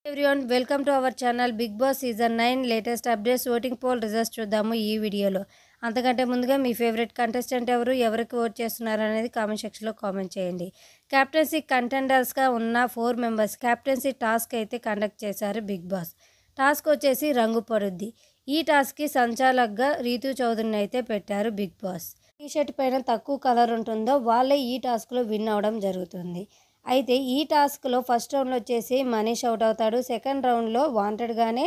Everyone welcome to our channel Bigg Boss season 9 latest updates voting poll results చూద్దాము ఈ వీడియోలో. అంతకంటే ముందుగా మీ ఫేవరెట్ కంటెస్టెంట్ ఎవరికి ఓట్ చేస్తున్నారు అనేది కామెంట్ సెక్షన్లో కామెంట్ చేయండి. క్యాప్టెన్సీ కంటెండర్స్గా ఉన్న 4 మెంబర్స్ క్యాప్టెన్సీ టాస్క్ అయితే కండక్ట్ చేశారు బిగ్ బాస్. టాస్క్ వచ్చేసి రంగు పడుద్ది. ఈ టాస్క్కి సంచాలకుగా రీతూ చౌదరిని అయితే పెట్టారు బిగ్ బాస్. టీ షర్ట్ పైన తక్కువ కలర్ ఉంటుందో వాళ్ళే ఈ టాస్క్లో విన్ అవ్వడం జరుగుతుంది. అయితే ఈ టాస్క్లో ఫస్ట్ రౌండ్లో వచ్చేసి మనీష్ అవుట్ అవుతాడు. సెకండ్ రౌండ్లో వాంటెడ్గానే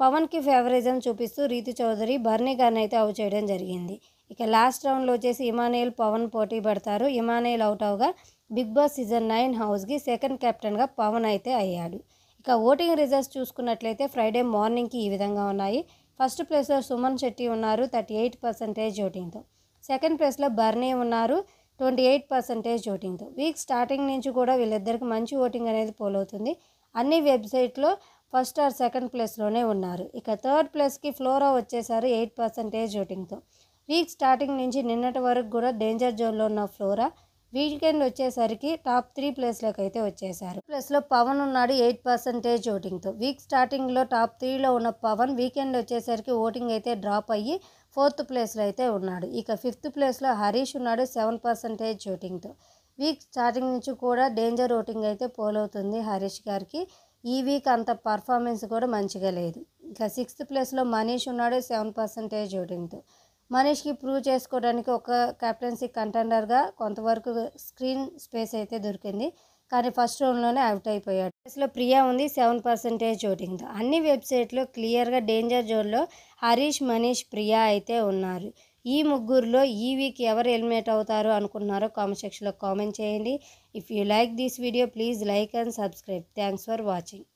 పవన్కి ఫేవరిజం చూపిస్తూ రీతు చౌదరి బర్నీ గారిని అయితే అవుట్ చేయడం జరిగింది. ఇక లాస్ట్ రౌండ్లో వచ్చేసి ఇమానుయేల్ పవన్ పోటీ పడతారు. ఇమానుయేల్ అవుట్ అవగా బిగ్ బాస్ సీజన్ 9 హౌస్కి సెకండ్ కెప్టెన్గా పవన్ అయితే అయ్యాడు. ఇక ఓటింగ్ రిజల్ట్స్ చూసుకున్నట్లయితే ఫ్రైడే మార్నింగ్కి ఈ విధంగా ఉన్నాయి. ఫస్ట్ ప్లేస్లో సుమన్ శెట్టి ఉన్నారు 38% ఓటింగ్తో. సెకండ్ ప్లేస్లో బర్నీ ఉన్నారు 28% ఓటింగ్తో. వీక్ స్టార్టింగ్ నుంచి కూడా వీళ్ళిద్దరికి మంచి ఓటింగ్ అనేది పోలవుతుంది. అన్ని వెబ్సైట్లో ఫస్ట్ ఆర్ సెకండ్ ప్లేస్లోనే ఉన్నారు. ఇక థర్డ్ ప్లేస్కి ఫ్లోరా వచ్చేసారు 8% ఓటింగ్తో. వీక్ స్టార్టింగ్ నుంచి నిన్నటి వరకు కూడా డేంజర్ జోన్లో ఉన్న ఫ్లోరా వీకెండ్ వచ్చేసరికి టాప్ 3 ప్లేస్లోకి అయితే వచ్చేసారు. ప్లేస్లో పవన్ ఉన్నాడు 8% ఓటింగ్తో. వీక్ స్టార్టింగ్లో టాప్ 3లో ఉన్న పవన్ వీకెండ్ వచ్చేసరికి ఓటింగ్ అయితే డ్రాప్ అయ్యి 4th ప్లేస్లో అయితే ఉన్నాడు. ఇక 5th ప్లేస్లో హరీష్ ఉన్నాడు 7% ఓటింగ్తో. వీక్ స్టార్టింగ్ నుంచి కూడా డేంజర్ ఓటింగ్ అయితే పోలవుతుంది హరీష్ గారికి. ఈ వీక్ అంత పర్ఫార్మెన్స్ కూడా మంచిగా లేదు. ఇక 6th ప్లేస్లో మనీష్ ఉన్నాడు 7% ఓటింగ్తో. మనీష్కి ప్రూవ్ చేసుకోవడానికి ఒక కెప్టెన్సీ కంటెండర్గా కొంతవరకు స్క్రీన్ స్పేస్ అయితే దొరికింది. కానీ ఫస్ట్ రౌండ్లోనే అవుట్ అయిపోయాడు. ప్లేస్లో ప్రియా ఉంది 7% ఓటింగ్తో. అన్ని వెబ్సైట్లో క్లియర్గా డేంజర్ జోన్లో హరీష్, మనీష్, ప్రియా అయితే ఉన్నారు. ఈ ముగ్గురులో ఈ వీక్ ఎవరు ఎలిమినేట్ అవుతారు అనుకున్నారో కామెంట్ సెక్షన్లో కామెంట్ చేయండి. If you like this video please like and subscribe. Thanks for watching.